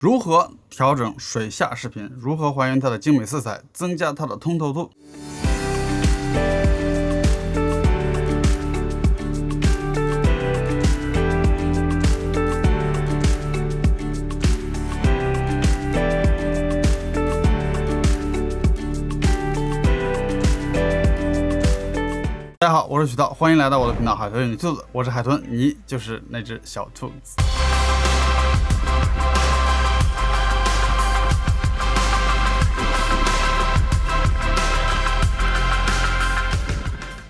如何调整水下视频？如何还原它的精美色彩，增加它的通透度？大家好，我是许涛，欢迎来到我的频道海豚与兔子。我是海豚，你就是那只小兔子。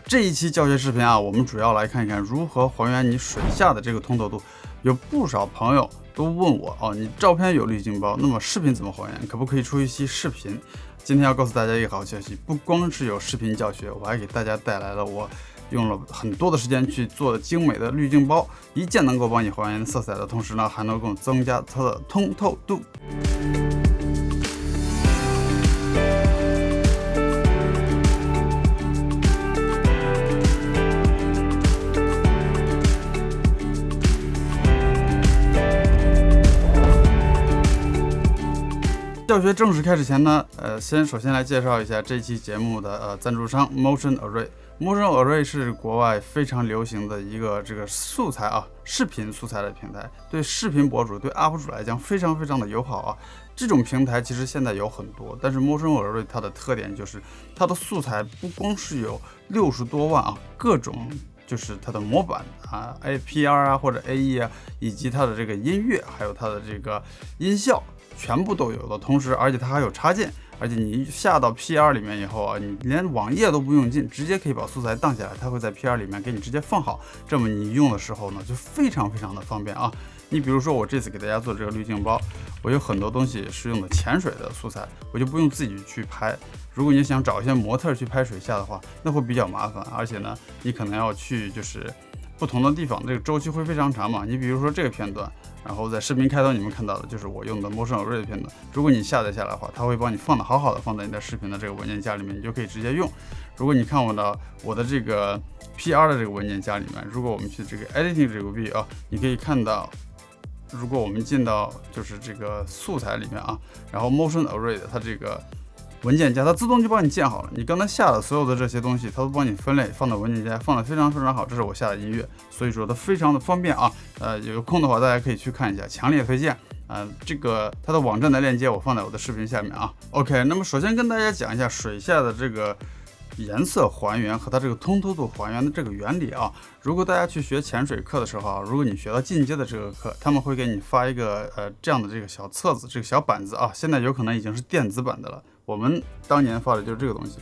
这一期教学视频啊，我们主要来看一看如何还原你水下的这个通透度。有不少朋友都问我哦，你照片有滤镜包，那么视频怎么还原？可不可以出一期视频？今天要告诉大家一个好消息，不光是有视频教学，我还给大家带来了我用了很多的时间去做的精美的滤镜包，一键能够帮你还原色彩的同时呢，还能够增加它的通透度。教学正式开始前呢，首先来介绍一下这期节目的赞助商 Motion Array。Motion Array 是国外非常流行的一个这个素材啊，视频素材的平台，对视频博主、对 UP 主来讲非常的友好啊。这种平台其实现在有很多，但是 Motion Array 它的特点就是它的素材不光是有60多万啊，各种就是它的模板啊 ，APR 啊或者 AE 啊，以及它的这个音乐，还有它的这个音效。全部都有的同时，而且它还有插件，而且你下到 PR 里面以后啊，你连网页都不用进，直接可以把素材荡下来，它会在 PR 里面给你直接放好，这么你用的时候呢，就非常的方便啊。你比如说我这次给大家做这个滤镜包，我有很多东西是用的潜水的素材，我就不用自己去拍。如果你想找一些模特去拍水下的话，那会比较麻烦，而且呢，你可能要去就是不同的地方，这个周期会非常长嘛。你比如说这个片段。然后在视频开头你们看到的就是我用的 Motion Array 的片段，如果你下载下来的话，它会帮你放的好的放在你的视频的这个文件夹里面，你就可以直接用。如果你看我的这个 PR 的这个文件夹里面，如果我们去这个 Editing 这个 view 啊，你可以看到，如果我们进到就是这个素材里面啊，然后 Motion Array 的它这个文件夹，它自动就帮你建好了。你刚才下的所有的这些东西，它都帮你分类放到文件夹，放得非常好。这是我下的音乐，所以说它非常的方便啊。有空的话大家可以去看一下，强烈推荐。这个它的网站的链接我放在我的视频下面啊。OK， 那么首先跟大家讲一下水下的这个颜色还原和它这个通透度还原的这个原理啊。如果大家去学潜水课的时候啊，如果你学到进阶的这个课，他们会给你发一个这样的这个小册子，这个小板子啊，现在有可能已经是电子版的了。我们当年发的就是这个东西。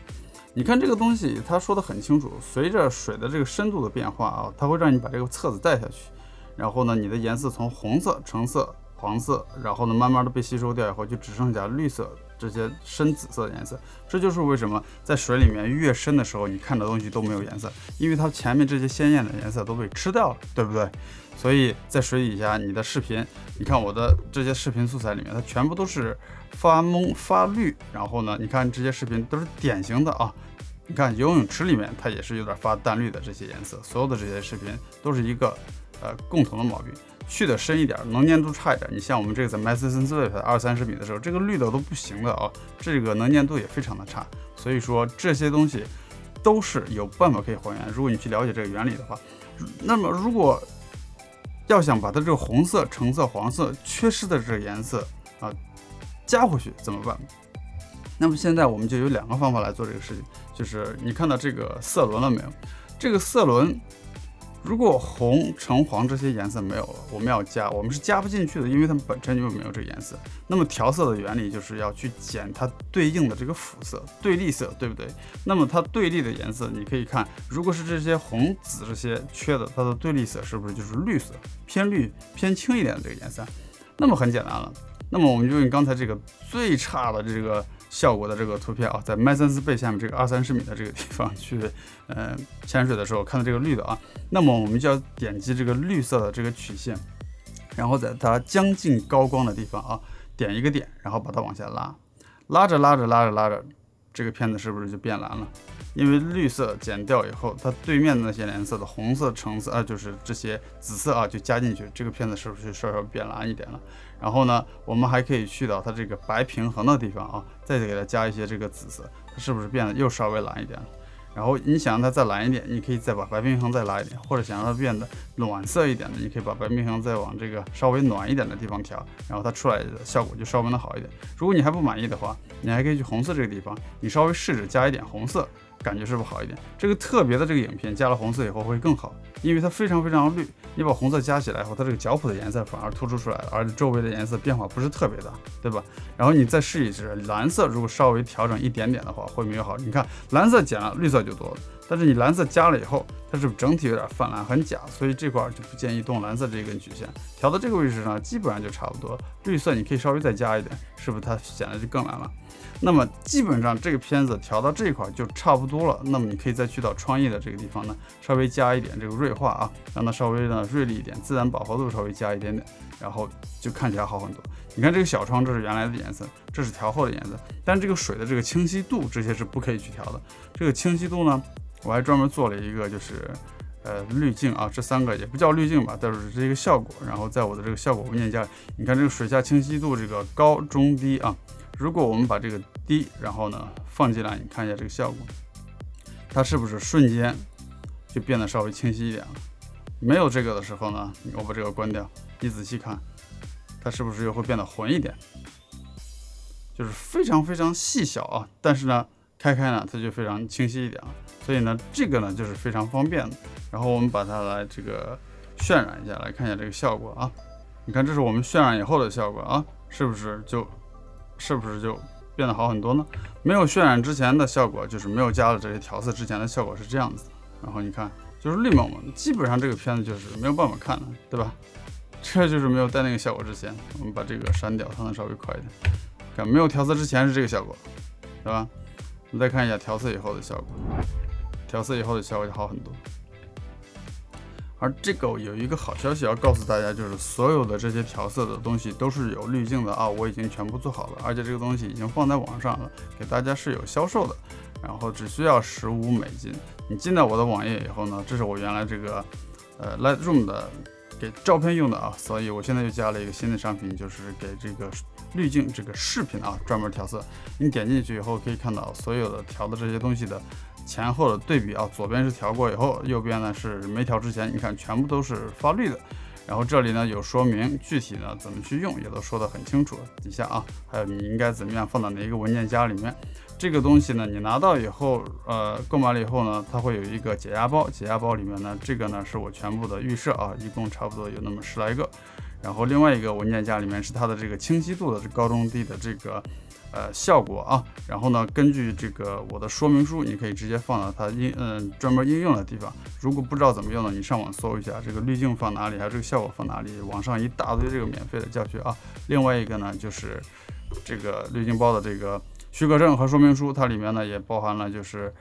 你看这个东西，它说的很清楚，随着水的这个深度的变化啊，它会让你把这个册子带下去，然后呢，你的颜色从红色、橙色、黄色，然后呢，慢慢的被吸收掉以后，就只剩下绿色这些深紫色的颜色。这就是为什么在水里面越深的时候，你看的东西都没有颜色，因为它前面这些鲜艳的颜色都被吃掉了，对不对？所以在水底下，你的视频，你看我的这些视频素材里面，它全部都是发蒙发绿，然后呢，你看这些视频都是典型的啊。你看游泳池里面，它也是有点发淡绿的这些颜色，所有的这些视频都是一个共同的毛病。去的深一点，能见度差一点。你像我们这个在 Madison Wave 20-30米的时候，这个绿的都不行的啊，这个能见度也非常的差。所以说这些东西都是有办法可以还原。如果你去了解这个原理的话，那么如果要想把它这个红色、橙色、黄色缺失的这个颜色啊加回去怎么办？那么现在我们就有2个方法来做这个事情，就是你看到这个色轮了没有？这个色轮如果红、橙、黄这些颜色没有了，我们要加，我们是加不进去的，因为它们本身就没有这个颜色。那么调色的原理就是要去减它对应的这个辅色、对立色，对不对？那么它对立的颜色，你可以看，如果是这些红、紫这些缺的，它的对立色是不是就是绿色，偏绿、偏轻一点的这个颜色？那么很简单了，那么我们就用刚才这个最差的这个效果的这个图片啊，在麦森斯贝下面这个20-30米的这个地方去潜水的时候看到这个绿的啊，那么我们就要点击这个绿色的这个曲线，然后在它将近高光的地方啊点一个点，然后把它往下拉着，这个片子是不是就变蓝了？因为绿色减掉以后，它对面的那些颜色的红色、橙色啊，就是这些紫色啊，就加进去，这个片子是不是稍稍变蓝一点了？然后呢，我们还可以去到它这个白平衡的地方啊，再给它加一些这个紫色，它是不是变得又稍微蓝一点了？然后你想让它再蓝一点，你可以再把白平衡再拉一点，或者想让它变得暖色一点的，你可以把白平衡再往这个稍微暖一点的地方调，然后它出来的效果就稍微的好一点。如果你还不满意的话，你还可以去红色这个地方，你稍微试着加一点红色，感觉是不是好一点？这个特别的这个影片加了红色以后会更好，因为它非常非常绿，你把红色加起来后，它这个脚蹼的颜色反而突出出来了，而且周围的颜色变化不是特别大，对吧？然后你再试一试蓝色，如果稍微调整一点点的话会没有好。你看蓝色减了，绿色就多了，但是你蓝色加了以后，它是整体有点泛蓝很假，所以这块就不建议动蓝色这根曲线，调到这个位置上基本上就差不多了。绿色你可以稍微再加一点，是不是它显得就更蓝了？那么基本上这个片子调到这一块就差不多了，那么你可以再去到创意的这个地方呢，稍微加一点这个锐化啊，让它稍微的锐利一点，自然饱和度稍微加一点点，然后就看起来好很多。你看这个小窗，这是原来的颜色，这是调后的颜色，但这个水的这个清晰度这些是不可以去调的。这个清晰度呢，我还专门做了一个就是滤镜啊，这3个也不叫滤镜吧，但是这个效果。然后在我的这个效果文件夹，你看这个水下清晰度这个高中低啊。如果我们把这个低，然后呢放进来，你看一下这个效果，它是不是瞬间就变得稍微清晰一点了？没有这个的时候呢，我把这个关掉，你仔细看，它是不是又会变得浑一点？就是非常非常细小啊，但是呢开呢它就非常清晰一点了。所以呢这个呢就是非常方便的。然后我们把它来这个渲染一下，来看一下这个效果啊。你看这是我们渲染以后的效果啊，是不是就变得好很多呢？没有渲染之前的效果，就是没有加了这些调色之前的效果是这样子。然后你看，就是绿蒙蒙，基本上这个片子就是没有办法看的，对吧？这就是没有带那个效果之前。我们把这个删掉，它能稍微快一点。看，没有调色之前是这个效果，对吧？我们再看一下调色以后的效果，调色以后的效果就好很多。而这个有一个好消息要告诉大家，就是所有的这些调色的东西都是有滤镜的啊，我已经全部做好了，而且这个东西已经放在网上了，给大家是有销售的，然后只需要$15。你进到我的网页以后呢，这是我原来这个Lightroom 的给照片用的啊，所以我现在又加了一个新的商品，就是给这个滤镜这个视频啊专门调色。你点进去以后可以看到所有的调的这些东西的前后的对比啊，左边是调过以后，右边呢是没调之前，你看全部都是发绿的。然后这里呢有说明具体呢怎么去用，也都说得很清楚。底下啊，还有你应该怎么样放到哪一个文件夹里面。这个东西呢，你拿到以后，购买了以后呢，它会有一个解压包，解压包里面呢，这个呢是我全部的预设啊，一共差不多有那么10来个。然后另外一个文件夹里面是它的这个清晰度的高中低的这个效果啊，然后呢，根据这个我的说明书，你可以直接放到它专门应用的地方。如果不知道怎么用呢，你上网搜一下这个滤镜放哪里，还有这个效果放哪里，网上一大堆这个免费的教学啊。另外一个呢，就是这个滤镜包的这个许可证和说明书，它里面呢也包含了就是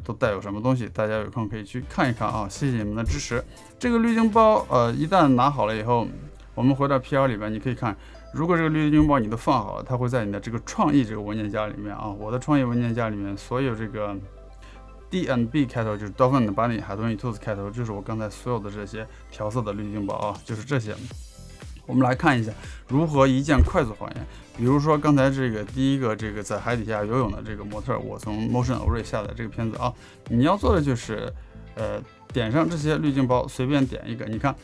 都带有什么东西，大家有空可以去看一看啊。谢谢你们的支持。这个滤镜包一旦拿好了以后，我们回到 PR 里边，你可以看。如果这个滤镜包你都放好了，它会在你的这个创意这个文件夹里面啊。我的创意文件夹里面所有这个 D&B 开头就是 Dolphin Bunny 海豚与兔子开头，就是我刚才所有的这些调色的滤镜包啊，就是这些。我们来看一下如何一键快速还原。比如说刚才这个第一个这个在海底下游泳的这个模特，我从 Motion Array 下载这个片子啊，你要做的就是点上这些滤镜包，随便点一个。你看，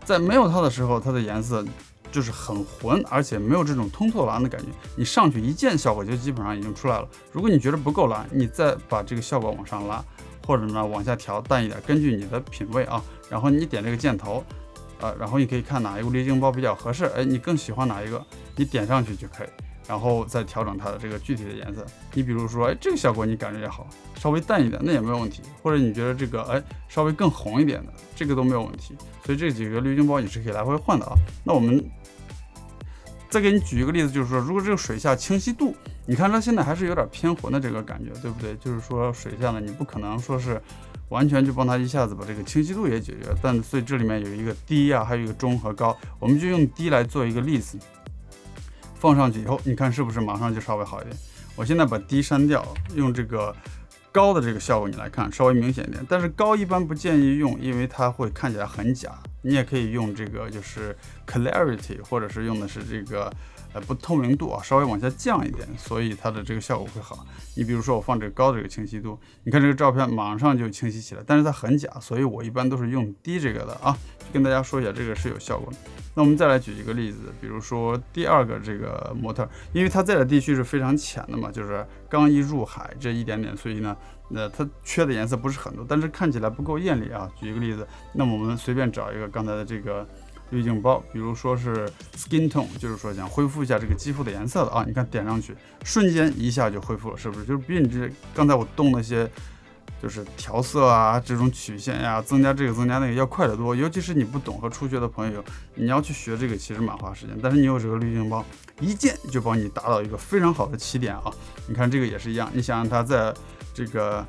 在没有它的时候，它的颜色就是很浑，而且没有这种通透蓝的感觉。你上去一键，效果就基本上已经出来了。如果你觉得不够蓝，你再把这个效果往上拉，或者呢往下调淡一点，根据你的品味啊。然后你点这个箭头，然后你可以看哪一个滤镜包比较合适，你更喜欢哪一个，你点上去就可以，然后再调整它的这个具体的颜色。你比如说，这个效果你感觉也好，稍微淡一点那也没有问题，或者你觉得这个稍微更红一点的，这个都没有问题。所以这几个滤镜包你是可以来回换的啊。那我们再给你举一个例子，就是说，如果这个水下清晰度，你看它现在还是有点偏浑的这个感觉，对不对？就是说水下呢，你不可能说是完全就帮它一下子把这个清晰度也解决，但所以这里面有一个低啊，还有一个中和高，我们就用低来做一个例子，放上去以后，你看是不是马上就稍微好一点？我现在把低删掉，用这个高的这个效果你来看，稍微明显一点。但是高一般不建议用，因为它会看起来很假，你也可以用这个就是 clarity， 或者是用的是这个不透明度啊，稍微往下降一点，所以它的这个效果会好。你比如说我放这个高的这个清晰度，你看这个照片马上就清晰起来，但是它很假，所以我一般都是用低这个的啊。跟大家说一下，这个是有效果的。那我们再来举一个例子，比如说第二个这个模特，因为它在的地区是非常浅的嘛，就是刚一入海这一点点，所以呢，它缺的颜色不是很多，但是看起来不够艳丽啊。举一个例子，那么我们随便找一个刚才的这个滤镜包，比如说是 skin tone， 就是说想恢复一下这个肌肤的颜色的啊。你看点上去，瞬间一下就恢复了，是不是？就是比你这刚才我动那些就是调色啊，这种曲线呀，增加这个增加那个要快得多。尤其是你不懂和初学的朋友，你要去学这个其实蛮花时间，但是你有这个滤镜包，一键就帮你达到一个非常好的起点啊。你看这个也是一样，你想让它在这个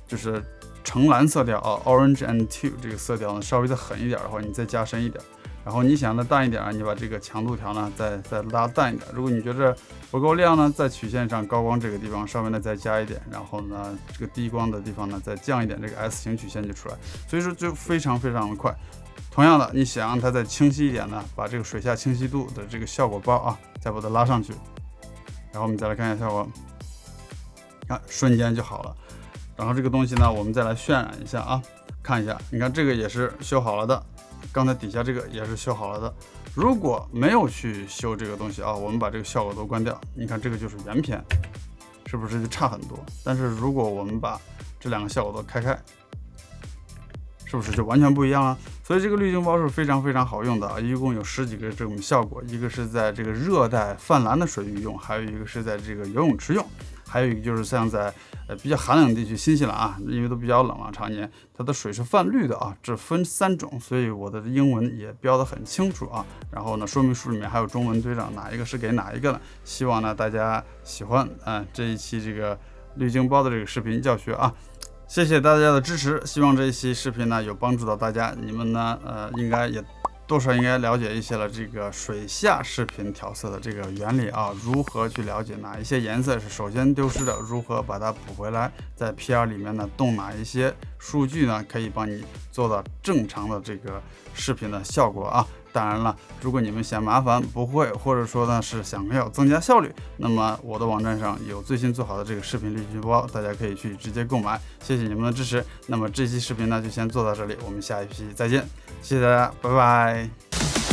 就是橙蓝色调啊 ，orange and teal 这个色调呢稍微再狠一点的话，你再加深一点。然后你想的淡一点啊，你把这个强度条呢再拉淡一点。如果你觉得不够亮呢，在曲线上高光这个地方稍微呢再加一点，然后呢这个低光的地方呢再降一点，这个 S 型曲线就出来。所以说就非常非常的快。同样的，你想让它再清晰一点呢，把这个水下清晰度的这个效果包啊，再把它拉上去。然后我们再来看一下效果，看瞬间就好了。然后这个东西呢，我们再来渲染一下啊，看一下，你看这个也是修好了的。刚才底下这个也是修好了的，如果没有去修这个东西啊，我们把这个效果都关掉，你看这个就是原片，是不是就差很多？但是如果我们把这两个效果都开，是不是就完全不一样了？所以这个滤镜包是非常非常好用的啊，一共有10几个这种效果，一个是在这个热带泛蓝的水域用，还有一个是在这个游泳池用。还有一个就是像在比较寒冷地区，新西兰啊，因为都比较冷啊，常年它的水是泛绿的啊，只分3种，所以我的英文也标得很清楚啊。然后呢，说明书里面还有中文对照，哪一个是给哪一个呢？希望呢大家喜欢这一期这个滤镜包的这个视频教学啊。谢谢大家的支持，希望这一期视频呢有帮助到大家，你们呢应该也多少应该了解一些了这个水下视频调色的这个原理啊，如何去了解哪一些颜色是首先丢失的，如何把它补回来，在 PR 里面呢动哪一些数据呢，可以帮你做到正常的这个视频的效果啊。当然了，如果你们嫌麻烦不会，或者说呢是想要增加效率，那么我的网站上有最新做好的这个视频滤镜包，大家可以去直接购买。谢谢你们的支持。那么这期视频呢就先做到这里，我们下一期再见，谢谢大家，拜拜。